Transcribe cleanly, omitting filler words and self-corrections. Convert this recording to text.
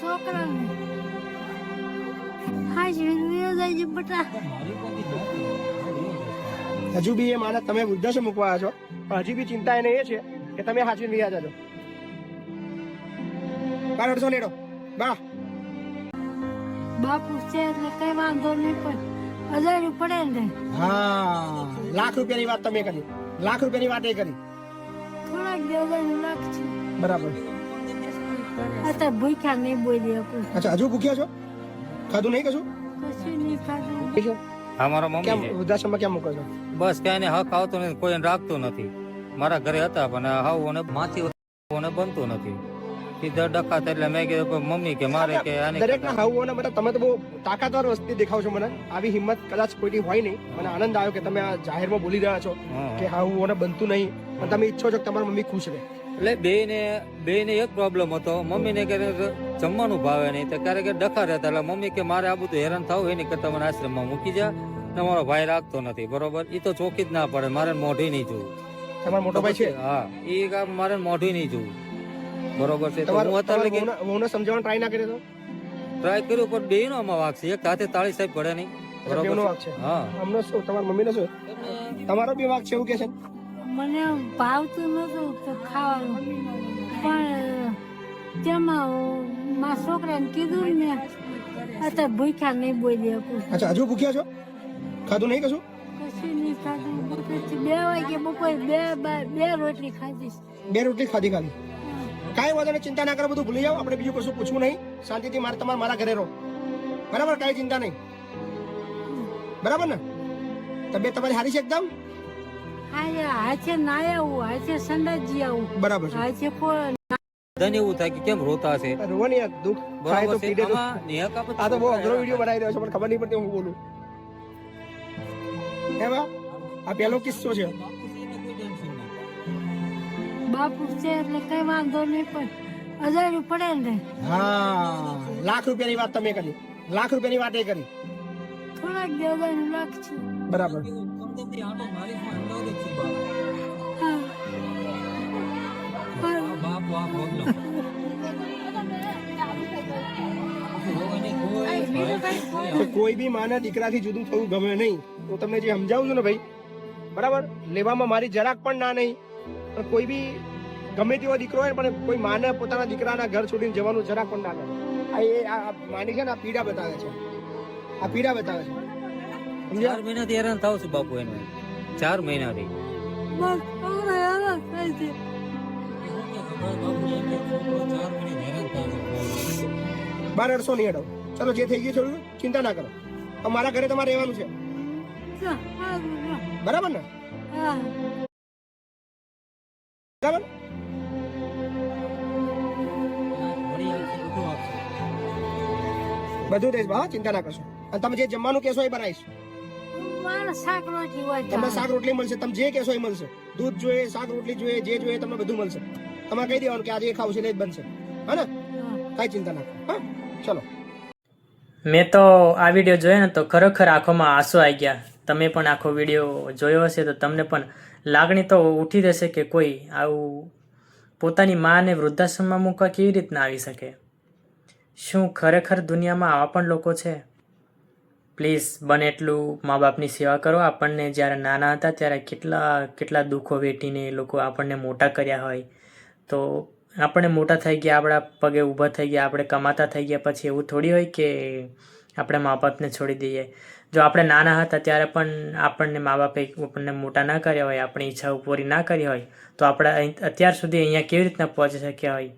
છોકરાને હાજરી જાય છે બટા. હજુ બી એ માને તમે વૃદ્ધાશ્રમ મૂકવા આવ્યા છો, પણ હજી બી ચિંતા એને એ છે કે તમે હાજરી વ્યા જાજો. બાર 150 લેડો બા. બાપુ છે એટલે કઈ વાંધો નહીં, પણ 1000 પડે ને. હા, લાખ રૂપિયાની વાત તમે કરી, લાખ રૂપિયાની વાત એ કરી. થોડાક દેવદાનું લાખ છે બરાબર. અત્યારે ભૂખ્યા નહીં બોલી આપું. અચ્છા, હજુ ભૂખ્યા છો? ખાધું નહીં કશું? કશું નહીં ખાધું. અમારા મમ્મી કેમ છે. વૃદ્ધાશ્રમમાં કેમ મૂકો છો? બસ કઈ ને હક આવતો નથી, કોઈ રાખતું નથી. મારા ઘરે હતા પણ હાવ અને માથી બનતું નથી. સીધા ડખા થાય એટલે મેં કીધું મમ્મી કે મારે કે દરેક ના હાવું મતલબ તમે તો બહુ તાકાતવાર વસ્તી દેખાવ છો મને. આવી હિંમત કદાચ કોઈની હોય નહીં. મને આનંદ આવ્યો કે તમે આ જાહેરમાં બોલી રહ્યા છો કે હાવું બનતું નહીં, પણ તમે ઈચ્છો છો કે તમારી મમ્મી ખુશ રહે. એટલે બે ને એક પ્રોબ્લેમ હતો. મમ્મી ને કે જમવાનું ભાવે નહીં, તો ક્યારેક ડખા રહેતા. એટલે મમ્મી કે મારે આ બધું હેરાન થવું એની કરતા મને આશ્રમમાં મૂકી જા. તમારો ભાઈ રાખતો નથી, બરોબર. એ તો ચોકી જ ના પડે, મારે મોઢું નહીં જોવું. તમારો મોટો ભાઈ છે? હા, એ મારે મોઢું નહીં જોવું, બરોબર છે. હું અત્યારે સમજાવવાનો ટ્રાય ના કર્યો તો? ટ્રાય કર્યું પણ બે નો આમાં વાગ છે. એક હાથે તાળી સાહેબ પડે નહીં, બરોબર. હા, અમને શું તમારા મમ્મી નો શું તમારો બી વાગ છે એવું કે છે? મને ભાવતું નતું તો ખાવાનું, પણ તેમાં મારા છોકરાને કીધું ને અત્યારે ભૂખ્યા નહીં બોલી આપું. અચ્છા, હજુ ભૂખ્યા છો? ખાધું નહીં કશું? કશું નહીં ખાધું. 2 વાગે બપોરે બે રોટલી ખાધી. 2 રોટલી ખાધી ખાલી. કાંઈ વાંધો નહીં, ચિંતા ના કરો, બધું ભૂલી જાઓ. આપણે બીજું કશું પૂછવું નહીં. શાંતિથી મારા ઘરે રહો, બરાબર? કાંઈ ચિંતા નહીં, બરાબર ને? તબિયત તમારી સારી છે એકદમ? હાથે નાય આવું, હાથે સંડાસજી આવું, બરાબર છે. હાથે કોઈ બધાને એવું થાય કે કેમ રોતા છે, રોવાની આ દુઃખ થાય તો બરોબર છે. પીડે તો. આમાં આ તો બહુ અઘરો વિડીયો બનાવી રહ્યો છે, મને ખબર નહીં પડતી હું બોલું. હે બા, આ પહેલો કિસ્સો છે. બાપુ છે એટલે કઈ વાંધો નહીં, પણ 1000 પડે ને. હા, લાખ રૂપિયાની વાત તમે કરી, લાખ રૂપિયાની વાત એ કરી. થોડાક દેવદાનું લાખ છે. બરાબર. કોઈ બી માના દીકરાથી જુદું થવું ગમે નહીં. હું તમને જે સમજાવું છું ને ભાઈ, બરાબર, લેવામાં મારી જરાક પણ ના નહીં. પણ કોઈ બી ગમે તેવો દીકરો હોય પણ કોઈ માને પોતાના દીકરાના ઘર છોડીને જવાનું જરાક પણ ના કરે. આ માની છે ને, આ પીડા બતાવે છે, આ પીડા બતાવે છે. 4 મહિનાથી હેરાન થાવ છું બાપુ એને. 4 મહિનાથી બસ હવે હેરાન થાય છે. 1200 નહીં હેડો. ચલો, જે થઈ ગયું થોડું ચિંતા ના કરો. મારા ઘરે તમારે રહેવાનું છે, બરાબર ને? બરાબર. બધું દઈશ બા, ચિંતા ના કરશો. અને તમે જે જમવાનું કહેશો એ બનાવીશ. મારે શાક રોટલી હોય તમને શાક રોટલી મળશે, તમે જે કહેશો એ મળશે. દૂધ જોઈએ, શાક રોટલી જોઈએ, જે જોઈએ તમને બધું મળશે. તમારે કહી દેવાનું કે આજે એ ખાવું છે એટલે જ બનશે, હા ને? કઈ ચિંતા ના કરો. હા, ચલો. મેં તો આ વિડીયો જોયો ને તો ખરેખર આંખોમાં આંસુ આવી ગયા. તમે પણ આખો વિડીયો જોયો હશે તો તમને પણ લાગણી તો ઉઠી જશે કે કોઈ આવું પોતાની માને વૃદ્ધાશ્રમમાં મૂકવા કેવી રીતના આવી શકે. શું ખરેખર દુનિયામાં આવા પણ લોકો છે? પ્લીઝ બને એટલું મા બાપની સેવા કરો. આપણને જ્યારે નાના હતા ત્યારે કેટલા દુઃખો વેઠીને એ લોકો આપણને મોટા કર્યા હોય, તો આપણે મોટા થઈ ગયા, આપણા પગે ઊભા થઈ ગયા, આપણે કમાતા થઈ ગયા પછી એવું થોડી હોય કે આપણે મા બાપને છોડી દઈએ. જો આપણે નાના હતા ત્યારે પણ આપણને મા બાપે આપણને મોટા ના કર્યા હોય, આપણી ઈચ્છાઓ પૂરી ના કરી હોય, તો આપણે અત્યાર સુધી અહીંયા કેવી રીતના પહોંચી શક્યા હોય?